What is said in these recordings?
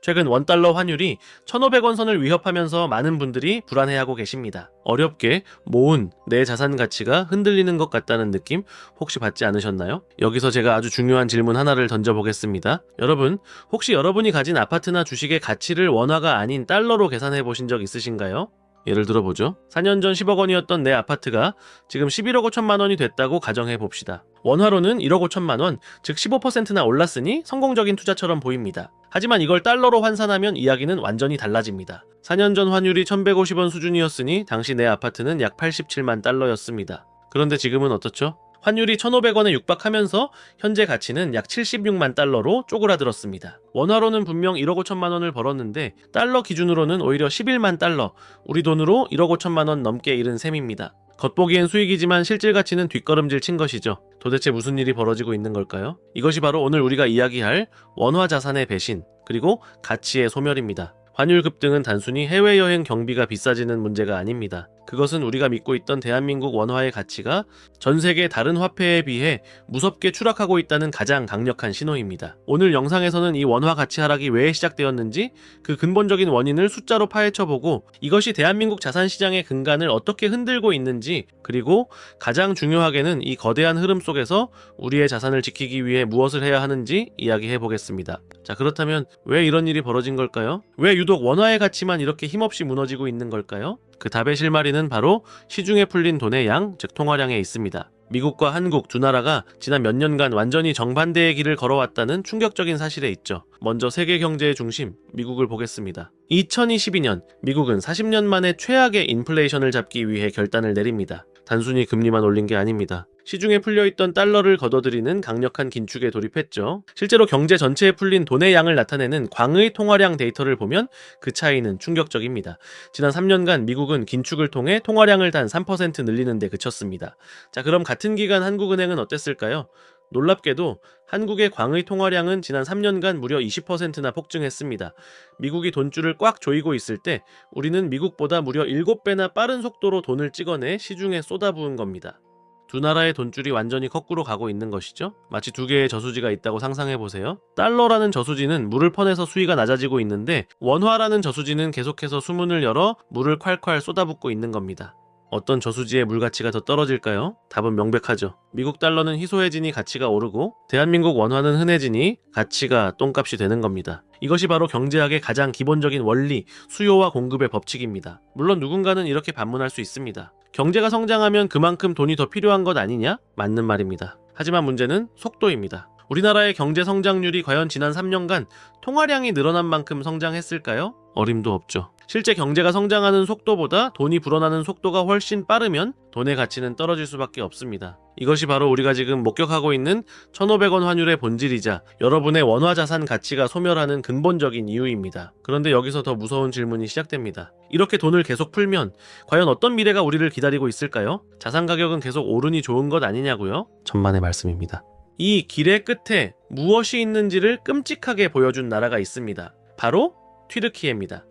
최근 원달러 환율이 1,500원 선을 위협하면서 많은 분들이 불안해하고 계십니다. 어렵게 모은 내 자산 가치가 흔들리는 것 같다는 느낌 혹시 받지 않으셨나요? 여기서 제가 아주 중요한 질문 하나를 던져보겠습니다. 여러분, 혹시 여러분이 가진 아파트나 주식의 가치를 원화가 아닌 달러로 계산해 보신 적 있으신가요? 예를 들어보죠. 4년 전 10억 원이었던 내 아파트가 지금 11억 5천만 원이 됐다고 가정해 봅시다. 원화로는 1억 5천만 원, 즉 15%나 올랐으니 성공적인 투자처럼 보입니다. 하지만 이걸 달러로 환산하면 이야기는 완전히 달라집니다. 4년 전 환율이 1,150원 수준이었으니 당시 내 아파트는 약 87만 달러였습니다. 그런데 지금은 어떻죠? 환율이 1,500원에 육박하면서 현재 가치는 약 76만 달러로 쪼그라들었습니다. 원화로는 분명 1억 5천만 원을 벌었는데 달러 기준으로는 오히려 11만 달러, 우리 돈으로 1억 5천만 원 넘게 잃은 셈입니다. 겉보기엔 수익이지만 실질 가치는 뒷걸음질 친 것이죠. 도대체 무슨 일이 벌어지고 있는 걸까요? 이것이 바로 오늘 우리가 이야기할 원화 자산의 배신, 그리고 가치의 소멸입니다. 환율 급등은 단순히 해외여행 경비가 비싸지는 문제가 아닙니다. 그것은 우리가 믿고 있던 대한민국 원화의 가치가 전 세계 다른 화폐에 비해 무섭게 추락하고 있다는 가장 강력한 신호입니다. 오늘 영상에서는 이 원화 가치 하락이 왜 시작되었는지 그 근본적인 원인을 숫자로 파헤쳐보고 이것이 대한민국 자산시장의 근간을 어떻게 흔들고 있는지, 그리고 가장 중요하게는 이 거대한 흐름 속에서 우리의 자산을 지키기 위해 무엇을 해야 하는지 이야기해보겠습니다. 자, 그렇다면 왜 이런 일이 벌어진 걸까요? 왜 유독 원화의 가치만 이렇게 힘없이 무너지고 있는 걸까요? 그 답의 실마리는 바로 시중에 풀린 돈의 양, 즉 통화량에 있습니다. 미국과 한국 두 나라가 지난 몇 년간 완전히 정반대의 길을 걸어왔다는 충격적인 사실에 있죠. 먼저 세계 경제의 중심, 미국을 보겠습니다. 2022년, 미국은 40년 만에 최악의 인플레이션을 잡기 위해 결단을 내립니다. 단순히 금리만 올린 게 아닙니다. 시중에 풀려있던 달러를 걷어들이는 강력한 긴축에 돌입했죠. 실제로 경제 전체에 풀린 돈의 양을 나타내는 광의 통화량 데이터를 보면 그 차이는 충격적입니다. 지난 3년간 미국은 긴축을 통해 통화량을 단 3% 늘리는 데 그쳤습니다. 자, 그럼 같은 기간 한국은행은 어땠을까요? 놀랍게도 한국의 광의 통화량은 지난 3년간 무려 20%나 폭증했습니다. 미국이 돈줄을 꽉 조이고 있을 때 우리는 미국보다 무려 7배나 빠른 속도로 돈을 찍어내 시중에 쏟아부은 겁니다. 두 나라의 돈줄이 완전히 거꾸로 가고 있는 것이죠. 마치 두 개의 저수지가 있다고 상상해보세요. 달러라는 저수지는 물을 퍼내서 수위가 낮아지고 있는데 원화라는 저수지는 계속해서 수문을 열어 물을 콸콸 쏟아붓고 있는 겁니다. 어떤 저수지의 물가치가 더 떨어질까요? 답은 명백하죠. 미국 달러는 희소해지니 가치가 오르고 대한민국 원화는 흔해지니 가치가 똥값이 되는 겁니다. 이것이 바로 경제학의 가장 기본적인 원리, 수요와 공급의 법칙입니다. 물론 누군가는 이렇게 반문할 수 있습니다. 경제가 성장하면 그만큼 돈이 더 필요한 것 아니냐? 맞는 말입니다. 하지만 문제는 속도입니다. 우리나라의 경제 성장률이 과연 지난 3년간 통화량이 늘어난 만큼 성장했을까요? 어림도 없죠. 실제 경제가 성장하는 속도보다 돈이 불어나는 속도가 훨씬 빠르면 돈의 가치는 떨어질 수밖에 없습니다. 이것이 바로 우리가 지금 목격하고 있는 1,500원 환율의 본질이자 여러분의 원화 자산 가치가 소멸하는 근본적인 이유입니다. 그런데 여기서 더 무서운 질문이 시작됩니다. 이렇게 돈을 계속 풀면 과연 어떤 미래가 우리를 기다리고 있을까요? 자산 가격은 계속 오르니 좋은 것 아니냐고요? 천만의 말씀입니다. 이 길의 끝에 무엇이 있는지를 끔찍하게 보여준 나라가 있습니다. 바로 튀르키예입니다.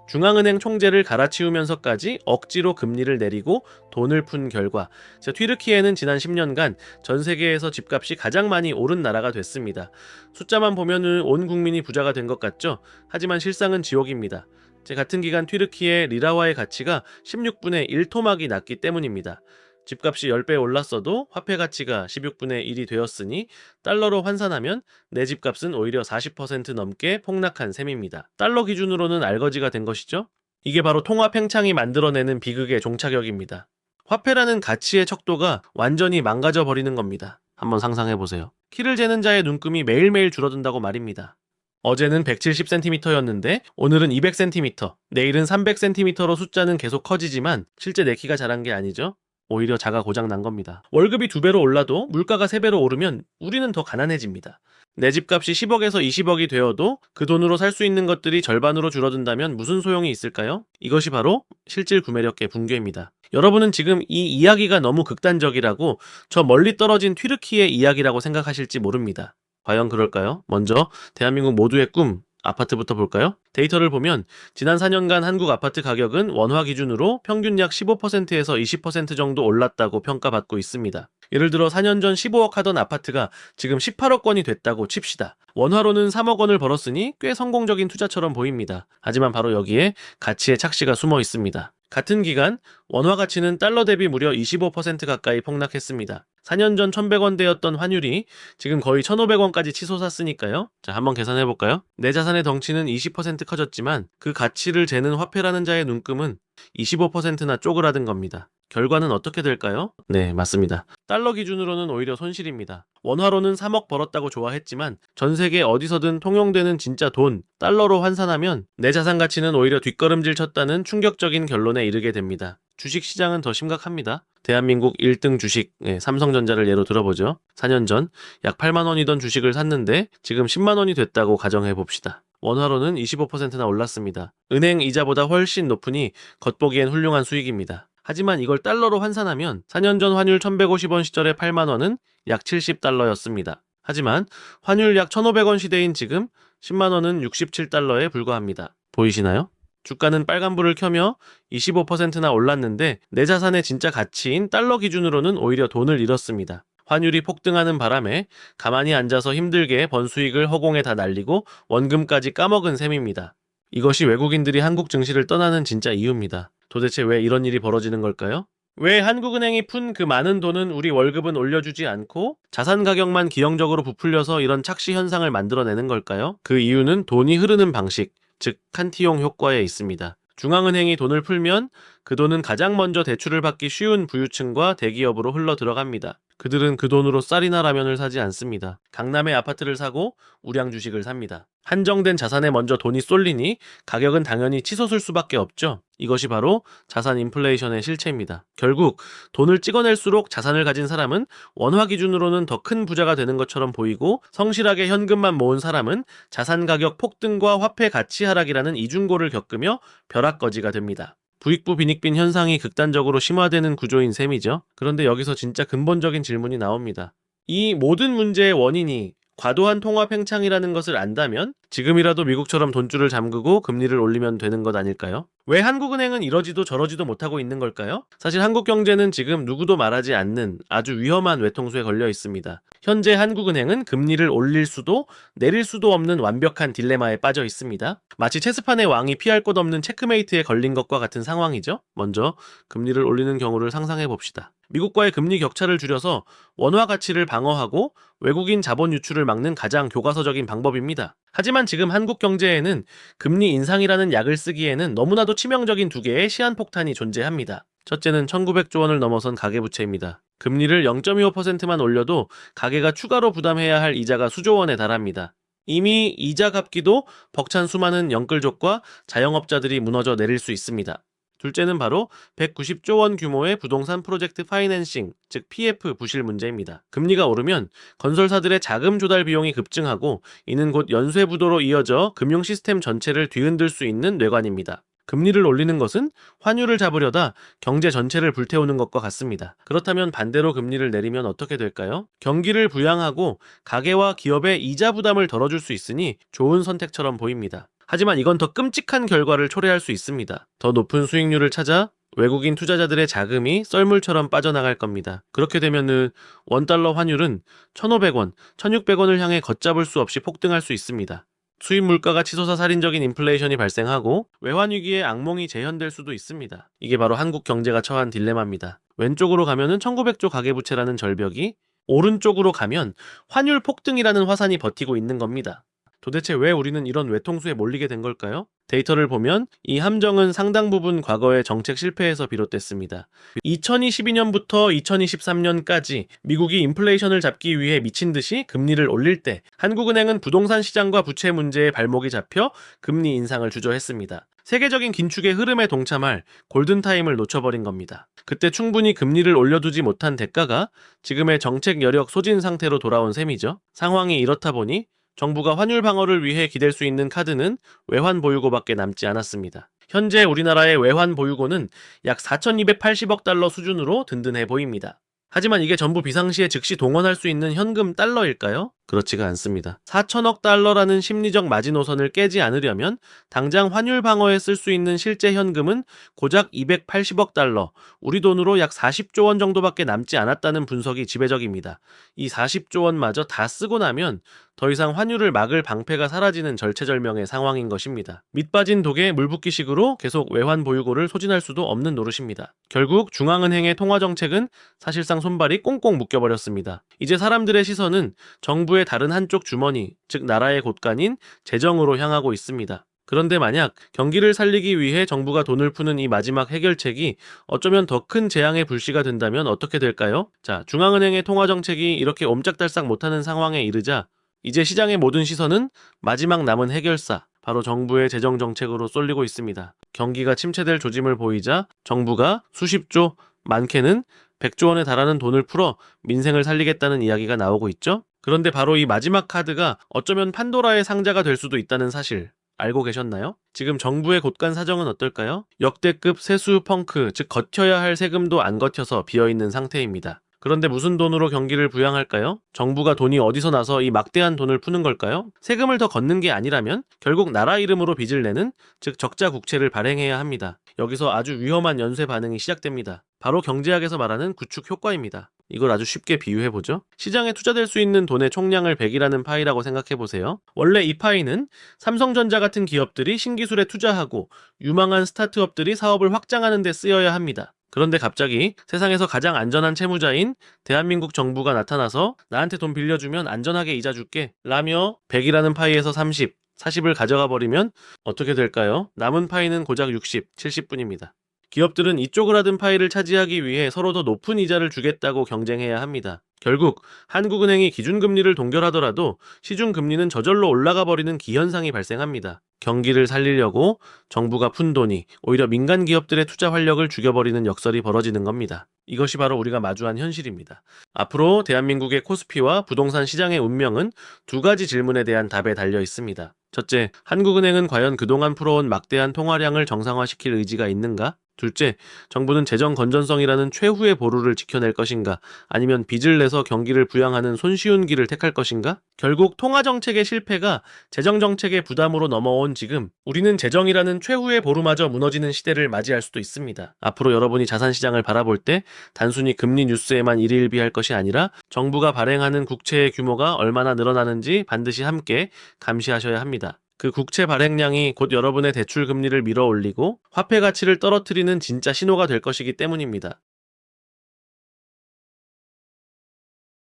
중앙은행 총재를 갈아치우면서까지 억지로 금리를 내리고 돈을 푼 결과 튀르키예는 지난 10년간 전 세계에서 집값이 가장 많이 오른 나라가 됐습니다. 숫자만 보면 온 국민이 부자가 된 것 같죠? 하지만 실상은 지옥입니다. 같은 기간 튀르키예 리라와의 가치가 16분의 1토막이 났기 때문입니다. 집값이 10배 올랐어도 화폐 가치가 16분의 1이 되었으니 달러로 환산하면 내 집값은 오히려 40% 넘게 폭락한 셈입니다. 달러 기준으로는 알거지가 된 것이죠. 이게 바로 통화 팽창이 만들어내는 비극의 종착역입니다. 화폐라는 가치의 척도가 완전히 망가져 버리는 겁니다. 한번 상상해보세요. 키를 재는 자의 눈금이 매일매일 줄어든다고 말입니다. 어제는 170cm였는데 오늘은 200cm, 내일은 300cm로 숫자는 계속 커지지만 실제 내 키가 자란 게 아니죠. 오히려 자가 고장 난 겁니다. 월급이 2배로 올라도 물가가 3배로 오르면 우리는 더 가난해집니다. 내 집값이 10억에서 20억이 되어도 그 돈으로 살 수 있는 것들이 절반으로 줄어든다면 무슨 소용이 있을까요? 이것이 바로 실질 구매력의 붕괴입니다. 여러분은 지금 이 이야기가 너무 극단적이라고 저 멀리 떨어진 튀르키예 이야기라고 생각하실지 모릅니다. 과연 그럴까요? 먼저 대한민국 모두의 꿈, 아파트부터 볼까요? 데이터를 보면 지난 4년간 한국 아파트 가격은 원화 기준으로 평균 약 15%에서 20% 정도 올랐다고 평가받고 있습니다. 예를 들어 4년 전 15억 하던 아파트가 지금 18억 원이 됐다고 칩시다. 원화로는 3억 원을 벌었으니 꽤 성공적인 투자처럼 보입니다. 하지만 바로 여기에 가치의 착시가 숨어 있습니다. 같은 기간 원화 가치는 달러 대비 무려 25% 가까이 폭락했습니다. 4년 전 1,100원대였던 환율이 지금 거의 1,500원까지 치솟았으니까요. 자, 한번 계산해 볼까요? 내 자산의 덩치는 20% 커졌지만 그 가치를 재는 화폐라는 자의 눈금은 25%나 쪼그라든 겁니다. 결과는 어떻게 될까요? 네, 맞습니다. 달러 기준으로는 오히려 손실입니다. 원화로는 3억 벌었다고 좋아했지만 전 세계 어디서든 통용되는 진짜 돈, 달러로 환산하면 내 자산 가치는 오히려 뒷걸음질 쳤다는 충격적인 결론에 이르게 됩니다. 주식 시장은 더 심각합니다. 대한민국 1등 주식, 삼성전자를 예로 들어보죠. 4년 전 약 8만 원이던 주식을 샀는데 지금 10만 원이 됐다고 가정해 봅시다. 원화로는 25%나 올랐습니다. 은행 이자보다 훨씬 높으니 겉보기엔 훌륭한 수익입니다. 하지만 이걸 달러로 환산하면 4년 전 환율 1,150원 시절의 8만 원은 약 70달러였습니다. 하지만 환율 약 1,500원 시대인 지금 10만 원은 67달러에 불과합니다. 보이시나요? 주가는 빨간불을 켜며 25%나 올랐는데 내 자산의 진짜 가치인 달러 기준으로는 오히려 돈을 잃었습니다. 환율이 폭등하는 바람에 가만히 앉아서 힘들게 번 수익을 허공에 다 날리고 원금까지 까먹은 셈입니다. 이것이 외국인들이 한국 증시를 떠나는 진짜 이유입니다. 도대체 왜 이런 일이 벌어지는 걸까요? 왜 한국은행이 푼 그 많은 돈은 우리 월급은 올려주지 않고 자산 가격만 기형적으로 부풀려서 이런 착시 현상을 만들어내는 걸까요? 그 이유는 돈이 흐르는 방식, 즉 칸티용 효과에 있습니다. 중앙은행이 돈을 풀면 그 돈은 가장 먼저 대출을 받기 쉬운 부유층과 대기업으로 흘러 들어갑니다. 그들은 그 돈으로 쌀이나 라면을 사지 않습니다. 강남의 아파트를 사고 우량 주식을 삽니다. 한정된 자산에 먼저 돈이 쏠리니 가격은 당연히 치솟을 수밖에 없죠. 이것이 바로 자산 인플레이션의 실체입니다. 결국 돈을 찍어낼수록 자산을 가진 사람은 원화 기준으로는 더 큰 부자가 되는 것처럼 보이고 성실하게 현금만 모은 사람은 자산 가격 폭등과 화폐 가치 하락이라는 이중고를 겪으며 벼락거지가 됩니다. 부익부 빈익빈 현상이 극단적으로 심화되는 구조인 셈이죠. 그런데 여기서 진짜 근본적인 질문이 나옵니다. 이 모든 문제의 원인이 과도한 통화 팽창이라는 것을 안다면 지금이라도 미국처럼 돈줄을 잠그고 금리를 올리면 되는 것 아닐까요? 왜 한국은행은 이러지도 저러지도 못하고 있는 걸까요? 사실 한국 경제는 지금 누구도 말하지 않는 아주 위험한 외통수에 걸려 있습니다. 현재 한국은행은 금리를 올릴 수도 내릴 수도 없는 완벽한 딜레마에 빠져 있습니다. 마치 체스판의 왕이 피할 곳 없는 체크메이트에 걸린 것과 같은 상황이죠. 먼저 금리를 올리는 경우를 상상해 봅시다. 미국과의 금리 격차를 줄여서 원화 가치를 방어하고 외국인 자본 유출을 막는 가장 교과서적인 방법입니다. 하지만 지금 한국 경제에는 금리 인상이라는 약을 쓰기에는 너무나도 치명적인 두 개의 시한폭탄이 존재합니다. 첫째는 1,900조 원을 넘어선 가계부채입니다. 금리를 0.25%만 올려도 가계가 추가로 부담해야 할 이자가 수조 원에 달합니다. 이미 이자 갚기도 벅찬 수많은 영끌족과 자영업자들이 무너져 내릴 수 있습니다. 둘째는 바로 190조 원 규모의 부동산 프로젝트 파이낸싱, 즉 PF 부실 문제입니다. 금리가 오르면 건설사들의 자금 조달 비용이 급증하고 이는 곧 연쇄 부도로 이어져 금융 시스템 전체를 뒤흔들 수 있는 뇌관입니다. 금리를 올리는 것은 환율을 잡으려다 경제 전체를 불태우는 것과 같습니다. 그렇다면 반대로 금리를 내리면 어떻게 될까요? 경기를 부양하고 가계와 기업의 이자 부담을 덜어줄 수 있으니 좋은 선택처럼 보입니다. 하지만 이건 더 끔찍한 결과를 초래할 수 있습니다. 더 높은 수익률을 찾아 외국인 투자자들의 자금이 썰물처럼 빠져나갈 겁니다. 그렇게 되면은 원달러 환율은 1,500원, 1,600원을 향해 걷잡을 수 없이 폭등할 수 있습니다. 수입 물가가 치솟아 살인적인 인플레이션이 발생하고 외환 위기의 악몽이 재현될 수도 있습니다. 이게 바로 한국 경제가 처한 딜레마입니다. 왼쪽으로 가면은 1,900조 가계부채라는 절벽이, 오른쪽으로 가면 환율 폭등이라는 화산이 버티고 있는 겁니다. 도대체 왜 우리는 이런 외통수에 몰리게 된 걸까요? 데이터를 보면 이 함정은 상당 부분 과거의 정책 실패에서 비롯됐습니다. 2022년부터 2023년까지 미국이 인플레이션을 잡기 위해 미친 듯이 금리를 올릴 때 한국은행은 부동산 시장과 부채 문제에 발목이 잡혀 금리 인상을 주저했습니다. 세계적인 긴축의 흐름에 동참할 골든타임을 놓쳐버린 겁니다. 그때 충분히 금리를 올려두지 못한 대가가 지금의 정책 여력 소진 상태로 돌아온 셈이죠. 상황이 이렇다 보니 정부가 환율 방어를 위해 기댈 수 있는 카드는 외환 보유고밖에 남지 않았습니다. 현재 우리나라의 외환 보유고는 약 4,280억 달러 수준으로 든든해 보입니다. 하지만 이게 전부 비상시에 즉시 동원할 수 있는 현금 달러일까요? 그렇지가 않습니다. 4천억 달러라는 심리적 마지노선을 깨지 않으려면 당장 환율 방어에 쓸 수 있는 실제 현금은 고작 280억 달러, 우리 돈으로 약 40조 원 정도밖에 남지 않았다는 분석이 지배적입니다. 이 40조 원마저 다 쓰고 나면 더 이상 환율을 막을 방패가 사라지는 절체절명의 상황인 것입니다. 밑빠진 독에 물 붓기식으로 계속 외환 보유고를 소진할 수도 없는 노릇입니다. 결국 중앙은행의 통화정책은 사실상 손발이 꽁꽁 묶여버렸습니다. 이제 사람들의 시선은 정부의 다른 한쪽 주머니, 즉 나라의 곳간인 재정으로 향하고 있습니다. 그런데 만약 경기를 살리기 위해 정부가 돈을 푸는 이 마지막 해결책이 어쩌면 더 큰 재앙의 불씨가 된다면 어떻게 될까요? 자, 중앙은행의 통화정책이 이렇게 옴짝달싹 못하는 상황에 이르자 이제 시장의 모든 시선은 마지막 남은 해결사, 바로 정부의 재정정책으로 쏠리고 있습니다. 경기가 침체될 조짐을 보이자 정부가 수십조, 많게는 100조 원에 달하는 돈을 풀어 민생을 살리겠다는 이야기가 나오고 있죠? 그런데 바로 이 마지막 카드가 어쩌면 판도라의 상자가 될 수도 있다는 사실 알고 계셨나요? 지금 정부의 곳간 사정은 어떨까요? 역대급 세수 펑크, 즉 거쳐야 할 세금도 안 거쳐서 비어있는 상태입니다. 그런데 무슨 돈으로 경기를 부양할까요? 정부가 돈이 어디서 나서 이 막대한 돈을 푸는 걸까요? 세금을 더 걷는 게 아니라면 결국 나라 이름으로 빚을 내는, 즉 적자 국채를 발행해야 합니다. 여기서 아주 위험한 연쇄 반응이 시작됩니다. 바로 경제학에서 말하는 구축 효과입니다. 이걸 아주 쉽게 비유해보죠. 시장에 투자될 수 있는 돈의 총량을 100이라는 파이라고 생각해보세요. 원래 이 파이는 삼성전자 같은 기업들이 신기술에 투자하고 유망한 스타트업들이 사업을 확장하는 데 쓰여야 합니다. 그런데 갑자기 세상에서 가장 안전한 채무자인 대한민국 정부가 나타나서 나한테 돈 빌려주면 안전하게 이자 줄게 라며 100이라는 파이에서 30, 40을 가져가 버리면 어떻게 될까요? 남은 파이는 고작 60, 70뿐입니다. 기업들은 이 쪼그라든 파이를 차지하기 위해 서로 더 높은 이자를 주겠다고 경쟁해야 합니다. 결국 한국은행이 기준금리를 동결하더라도 시중금리는 저절로 올라가 버리는 기현상이 발생합니다. 경기를 살리려고 정부가 푼 돈이 오히려 민간 기업들의 투자 활력을 죽여버리는 역설이 벌어지는 겁니다. 이것이 바로 우리가 마주한 현실입니다. 앞으로 대한민국의 코스피와 부동산 시장의 운명은 두 가지 질문에 대한 답에 달려 있습니다. 첫째, 한국은행은 과연 그동안 풀어온 막대한 통화량을 정상화시킬 의지가 있는가? 둘째, 정부는 재정 건전성이라는 최후의 보루를 지켜낼 것인가? 아니면 빚을 내서 경기를 부양하는 손쉬운 길을 택할 것인가? 결국 통화정책의 실패가 재정정책의 부담으로 넘어온 지금 우리는 재정이라는 최후의 보루마저 무너지는 시대를 맞이할 수도 있습니다. 앞으로 여러분이 자산시장을 바라볼 때 단순히 금리 뉴스에만 일희일비할 것이 아니라 정부가 발행하는 국채의 규모가 얼마나 늘어나는지 반드시 함께 감시하셔야 합니다. 그 국채 발행량이 곧 여러분의 대출 금리를 밀어 올리고 화폐 가치를 떨어뜨리는 진짜 신호가 될 것이기 때문입니다.